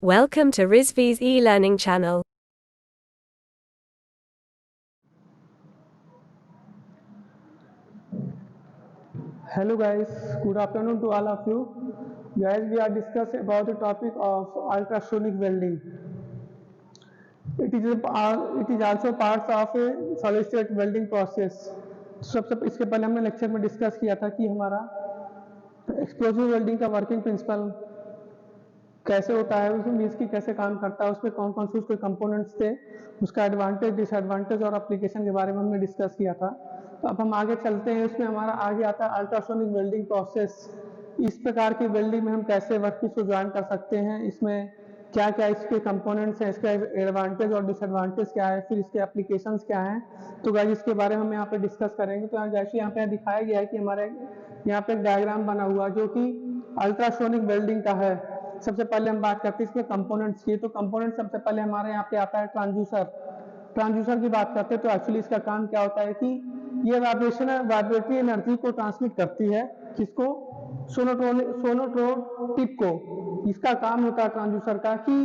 Welcome to Rizvi's e-learning channel. Hello guys, good afternoon to all of you. Guys, we are discussing about the topic of ultrasonic welding. It is also part of a solid state welding process. सबसे इसके पहले हमने lecture में discuss किया था कि हमारा explosive welding का वर्किंग प्रिंसिपल कैसे होता है, उसमें इसकी कैसे काम करता है, उसमें कौन कौन से उसके कंपोनेंट्स थे, उसका एडवांटेज डिसएडवांटेज और एप्लीकेशन के बारे में हमने डिस्कस किया था। तो अब हम आगे चलते हैं, उसमें हमारा आगे आता है अल्ट्रासोनिक वेल्डिंग प्रोसेस। इस प्रकार की वेल्डिंग में हम कैसे वर्कपीस को ज्वाइन कर सकते हैं, इसमें क्या क्या इसके कंपोनेंट्स हैं, इसका एडवांटेज और डिसएडवांटेज क्या है, फिर इसके एप्लीकेशंस क्या हैं। तो गाइस इसके बारे में हम यहाँ पे डिस्कस करेंगे। तो जैसे यहाँ पे दिखाया गया है कि हमारे यहाँ पे एक डायग्राम बना हुआ जो कि अल्ट्रासोनिक वेल्डिंग का है। सबसे पहले हम बात करते हैं इसके कंपोनेंट्स की। तो कंपोनेंट सबसे पहले हमारे यहाँ पे आता है ट्रांसड्यूसर। ट्रांसड्यूसर की बात करते हैं तो एक्चुअली इसका काम क्या होता है कि ये वाइब्रेटरी एनर्जी को ट्रांसमिट करती है, किसको, सोनोट्रोन टिप को। इसका काम होता है ट्रांसड्यूसर का कि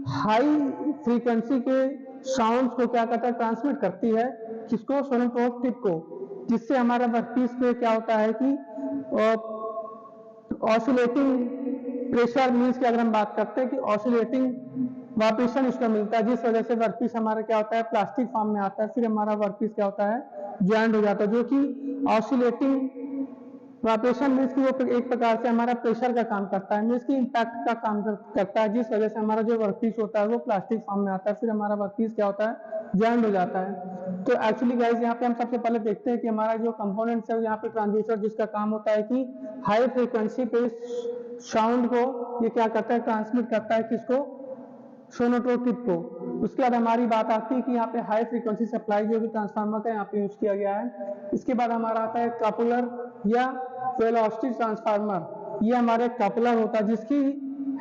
हाई फ्रीक्वेंसी के साउंड को क्या करता है, ट्रांसमिट करती है, किसको, सोनोट्रोन टिप को, जिससे हमारा वर्कपीस पे क्या होता है कि ऑसिलेटिंग प्रेशर मीन्स की अगर हम बात करते हैं कि ऑसिलेटिंग वाइब्रेशन इसका मिलता है, जिस वजह से वर्कपीस हमारा क्या होता है, प्लास्टिक फॉर्म में आता है। फिर हमारा वर्कपीस क्या होता है, ज्वाइंट हो जाता है, जो कि ऑसिलेटिंग वाइब्रेशन मीन्स की वो एक प्रकार से हमारा प्रेशर का काम करता है, मीन्स की इम्पैक्ट का काम करता है, जिस वजह से हमारा जो वर्कपीस होता है वो प्लास्टिक फॉर्म में आता है। फिर हमारा वर्कपीस क्या होता है, ज्वाइंट हो जाता है। तो एक्चुअली गाइस यहाँ पे हम सबसे पहले देखते हैं कि हमारा जो कंपोनेंट्स है यहाँ पे ट्रांसड्यूसर, जिसका काम होता है कि हाई फ्रीक्वेंसी पे साउंड को ये क्या करता है, ट्रांसमिट करता है, किसको, सोनोट्रोन टिप को। उसके बाद हमारी बात आती है कि यहाँ पे हाई फ्रीक्वेंसी सप्लाई जो भी ट्रांसफार्मर का यहाँ पे यूज किया गया है। इसके बाद हमारा आता है कपलर या वेलोसिटी ट्रांसफार्मर। ये हमारा एक कपलर होता है जिसकी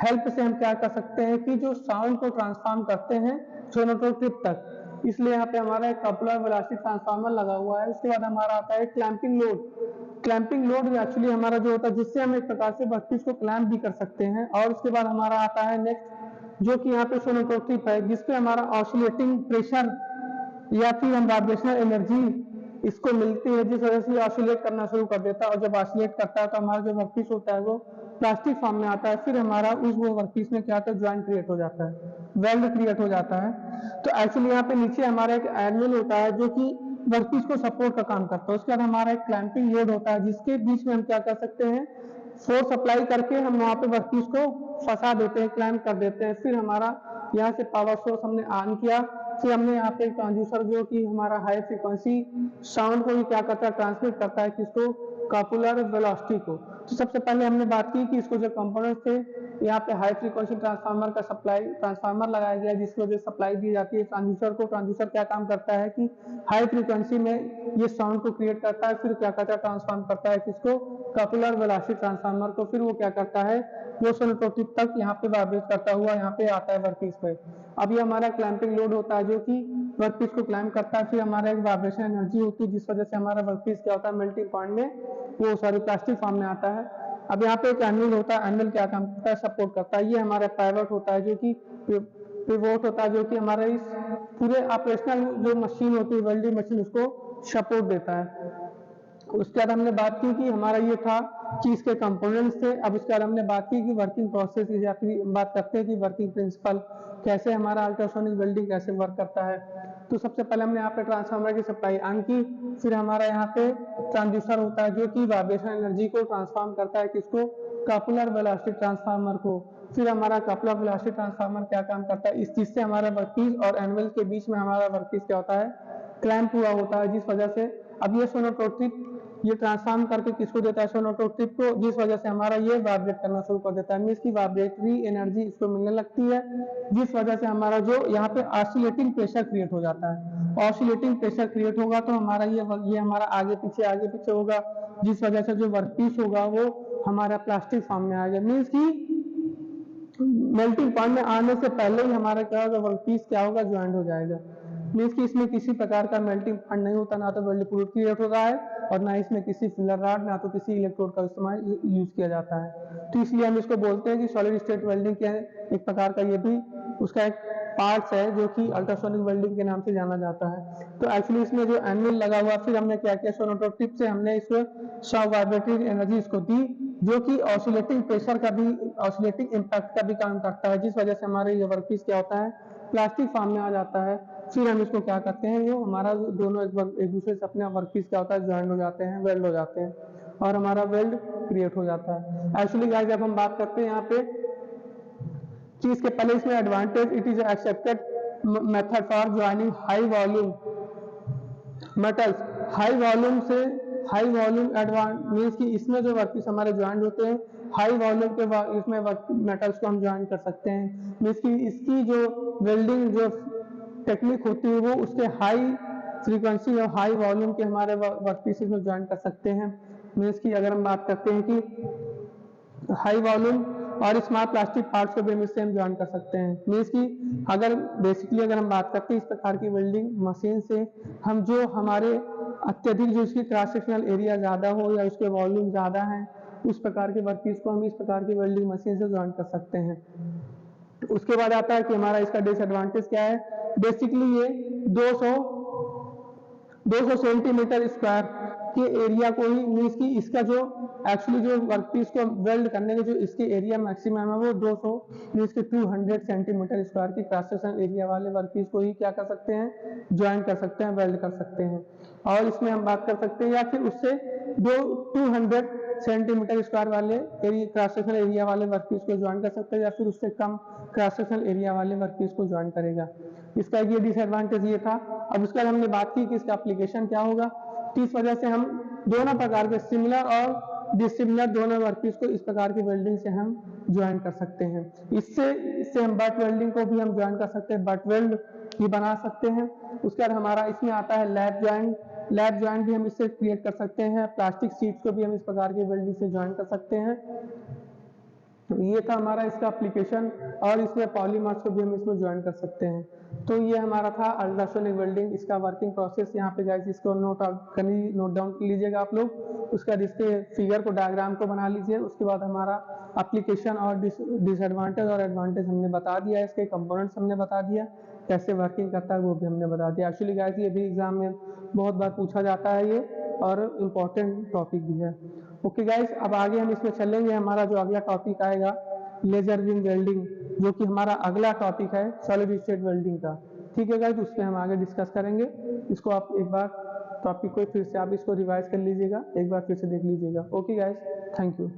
हेल्प से हम क्या कर सकते हैं कि जो साउंड को ट्रांसफॉर्म करते हैं सोनोट्रोन टिप तक, इसलिए यहाँ पे हमारा एक कपलर वेलोसिटी ट्रांसफार्मर लगा हुआ है। उसके बाद हमारा आता है clamping load. Clamping load actually हमारा जो होता है जिससे हम एक प्रकार से वर्कपीस को क्लैंप भी कर सकते हैं। और उसके बाद हमारा आता है नेक्स्ट, जो कि यहाँ पे सोनोट्रोन टिप है, जिसपे हमारा ऑसिलेटिंग प्रेशर या फिर हम वाइब्रेशनल एनर्जी इसको मिलती है, जिस वजह से ऑसिलेट करना शुरू कर देता है। और जब ऑसिलेट करता है तो हमारा जो वर्कपीस होता है वो प्लास्टिक फॉर्म में आता है। फिर हमारा उस वो वर्कपीस में क्या होता है, ज्वाइंट क्रिएट हो जाता है, वेल्ड क्रिएट हो जाता है। तो एक्चुअली यहाँ पे नीचे हमारा एक एनिमल होता है जो कि वर्कपीस को सपोर्ट का काम करता है। उसके बाद हमारा एक क्लैंपिंग लोड होता है जिसके बीच में हम क्या कर सकते हैं, फोर्स अप्लाई करके हम वहाँ पे वर्कपीस को फंसा देते हैं, क्लैंप कर देते हैं। फिर हमारा यहाँ से पावर सोर्स हमने ऑन किया, फिर हमने यहाँ पे ट्रांसड्यूसर जो कि हमारा हाई फ्रीक्वेंसी साउंड को भी क्या करता है, ट्रांसमिट करता है, किसको, कपलर वेलोसिटी को। तो सबसे पहले हमने बात की कि इसको जो कंपोनेंट थे, यहाँ पे हाई फ्रीक्वेंसी ट्रांसफार्मर का सप्लाई ट्रांसफार्मर लगाया गया है जिसकी वजह से सप्लाई दी जाती है ट्रांसड्यूसर को। ट्रांसड्यूसर क्या काम करता है कि हाई फ्रीक्वेंसी में ये साउंड को क्रिएट करता है, फिर क्या करता है, ट्रांसफॉर्म करता है, किसको, कपलर वेलोसिटी ट्रांसफार्मर को। फिर वो क्या करता है, वो सोनोट्रोन टिप तक यहाँ पे वाइब्रेट करता हुआ यहाँ पे आता है वर्कपीस पे। अब ये हमारा क्लैंपिंग लोड होता है जो कि वर्कपीस को क्लैंप करता है। फिर हमारा एक वाइब्रेशन एनर्जी होती है जिस वजह से हमारा वर्कपीस क्या होता है, मेल्टिंग पॉइंट में वो सॉरी प्लास्टिक फॉर्म में आता है। अब यहाँ पे एक एनुअल होता है, एनुअल क्या काम करता है, सपोर्ट करता है। ये हमारा पाइवट होता है जो कि पिवोट होता है, जो कि हमारा इस पूरे ऑपरेशनल जो मशीन होती है वेल्डिंग मशीन उसको सपोर्ट देता है। उसके बाद हमने बात की कि हमारा ये था कि इसके कंपोनेंट्स थे। अब उसके बाद हमने बात की कि वर्किंग प्रोसेस या फिर बात करते हैं कि वर्किंग प्रिंसिपल कैसे हमारा अल्ट्रासोनिक वेल्डिंग कैसे वर्क करता है। तो सबसे पहले हमने यहाँ पे ट्रांसफार्मर की सप्लाई ऑन की, फिर हमारा यहाँ पे ट्रांसड्यूसर होता है जो कि वाइब्रेशन एनर्जी को ट्रांसफॉर्म करता है, किसको, कपलर वेलोसिटी ट्रांसफार्मर को। फिर हमारा कपलर वेलोसिटी ट्रांसफार्मर क्या काम करता है, इस चीज से हमारा वर्कपीस और एनुअल के बीच में हमारा वर्कपीस क्या होता है, क्लैंप हुआ होता है, जिस वजह से अब ये सोनोट्रोन टिप ये ट्रांसफॉर्म करके किसको देता है, सोनोट्रोन टिप को, जिस वजह से हमारा ये वाइब्रेट करना शुरू कर देता है, मींस की वाइब्रेटरी एनर्जी इसको मिलने लगती है, जिस वजह से हमारा जो यहाँ पे ऑसिलेटिंग प्रेशर क्रिएट हो जाता है। ऑसिलेटिंग प्रेशर क्रिएट होगा तो हमारा ये हमारा आगे पीछे होगा, जिस वजह से जो वर्कपीस होगा वो हमारा प्लास्टिक फॉर्म में आएगा, मीन्स की मेल्टिंग पॉइंट में आने से पहले ही हमारा क्या होगा, वर्कपीस क्या होगा, ज्वाइंट हो जाएगा। मीन्स कि इसमें किसी प्रकार का मेल्टिंग पॉइंट नहीं होता, ना तो वेल्ड फ्लूइड क्रिएट होता है और ना इसमें किसी फिलर रॉड ना तो किसी इलेक्ट्रोड का इस्तेमाल यूज किया जाता है। तो इसलिए हम इसको बोलते हैं कि सॉलिड स्टेट वेल्डिंग के एक प्रकार का ये भी उसका एक पार्ट्स है जो कि अल्ट्रासोनिक वेल्डिंग के नाम से जाना जाता है। तो एक्चुअली इसमें जो एनुअल लगा हुआ, फिर हमने क्या किया, सोनोटोप से हमने इसमें शॉक वाइब्रेटरी एनर्जी इसको दी, जो कि ऑसिलेटिंग प्रेशर का भी, ऑसिलेटिंग इम्पैक्ट का भी काम करता है, जिस वजह से हमारे ये वर्कपीस क्या होता है, प्लास्टिक फॉर्म में आ जाता है। फिर हम इसको क्या करते हैं, जो हमारा दोनों एक दूसरे से अपने वर्कपीस क्या होता है, ज्वाइंट हो जाते हैं, वेल्ड हो जाते हैं और हमारा वेल्ड क्रिएट हो जाता है। एक्चुअली गाइस जब हम बात करते हैं यहाँ पे चीज के पहले इसमें advantage, it is accepted method for joining high volume metals. High volume advance means कि इसमें जो वर्कपीस हमारे ज्वाइंट होते हैं, हाई वॉल्यूम के इसमें मेटल्स को हम ज्वाइन कर सकते हैं। मीन्स कि इसकी जो वेल्डिंग जो टेक्निक होती है वो उसके हाई फ्रीक्वेंसी और हाई वॉल्यूम के हमारे वर्कपीसेस में ज्वाइन कर सकते हैं। मीन्स कि अगर हम बात करते हैं कि हाई वॉल्यूम और स्मॉल प्लास्टिक पार्ट्स को भी हम इससे हम ज्वाइन कर सकते हैं। मीन्स कि अगर बेसिकली अगर हम बात करते हैं इस प्रकार की वेल्डिंग मशीन से, हम जो हमारे अत्यधिक जो इसकी क्रॉस सेक्शनल एरिया ज़्यादा हो या उसके वॉल्यूम ज़्यादा है, उस प्रकार के वर्कपीस को हम इस प्रकार की वेल्डिंग मशीन से ज्वाइन कर सकते हैं। उसके बाद आता है कि हमारा इसका डिसएडवांटेज क्या है। बेसिकली ये 200 सेंटीमीटर स्क्वायर के एरिया को ही, मीन्स कि इसका जो एक्चुअली जो वर्कपीस को वेल्ड करने के जो इसके एरिया मैक्सिमम है वो 200 मीन्स कि 200 सेंटीमीटर स्क्वायर की क्रॉस सेक्शन एरिया वाले वर्कपीस को ही क्या कर सकते हैं, ज्वाइन कर सकते हैं, वेल्ड कर सकते हैं। और इसमें हम बात कर सकते हैं या फिर उससे 200 सेंटीमीटर स्क्वायर वाले क्रॉस सेक्शन एरिया वाले वर्कपीस को ज्वाइन कर सकते हैं या फिर उससे कम क्रॉस सेक्शन एरिया वाले वर्कपीस को ज्वाइन करेगा। इसका ये डिसएडवांटेज ये था। अब उसके बाद हमने बात की कि इसका एप्लीकेशन क्या होगा। तो इस वजह से हम दोनों प्रकार के सिमिलर और डिसिमिलर दोनों वर्कपीस को इस प्रकार की वेल्डिंग से हम ज्वाइन कर सकते हैं। इससे हम बट वेल्डिंग को भी हम ज्वाइन कर सकते हैं, बट वेल्ड भी बना सकते हैं। उसके बाद हमारा इसमें आता है लैप ज्वाइंट भी हम इससे क्रिएट कर सकते हैं। प्लास्टिक शीट्स को भी हम इस प्रकार की वेल्डिंग से ज्वाइन कर सकते हैं। तो ये था हमारा इसका एप्लीकेशन, और इसमें पॉलीमर्स को भी हम इसमें ज्वाइन कर सकते हैं। तो ये हमारा था अल्ट्रासोनिक वेल्डिंग, इसका वर्किंग प्रोसेस। यहाँ पे गाइस इसको नोट डाउन कर लीजिएगा आप लोग। उसके बाद इसके फिगर को, डायग्राम को बना लीजिए। उसके बाद हमारा एप्लीकेशन और डिसएडवांटेज और एडवांटेज हमने बता दिया, इसके कंपोनेंट्स हमने बता दिया, कैसे वर्किंग करता है वो भी हमने बता दिया। एक्चुअली गाइस ये भी एग्जाम में बहुत बार पूछा जाता है ये, और इम्पोर्टेंट टॉपिक भी है। ओके गाइस, अब आगे हम इसमें चलेंगे। हमारा जो अगला टॉपिक आएगा लेजर बीम वेल्डिंग, जो कि हमारा अगला टॉपिक है सॉलिड स्टेट वेल्डिंग का। ठीक है गाइस, उसमें हम आगे डिस्कस करेंगे। इसको आप एक बार टॉपिक को फिर से आप इसको रिवाइज कर लीजिएगा, एक बार फिर से देख लीजिएगा। Okay guys, thank you.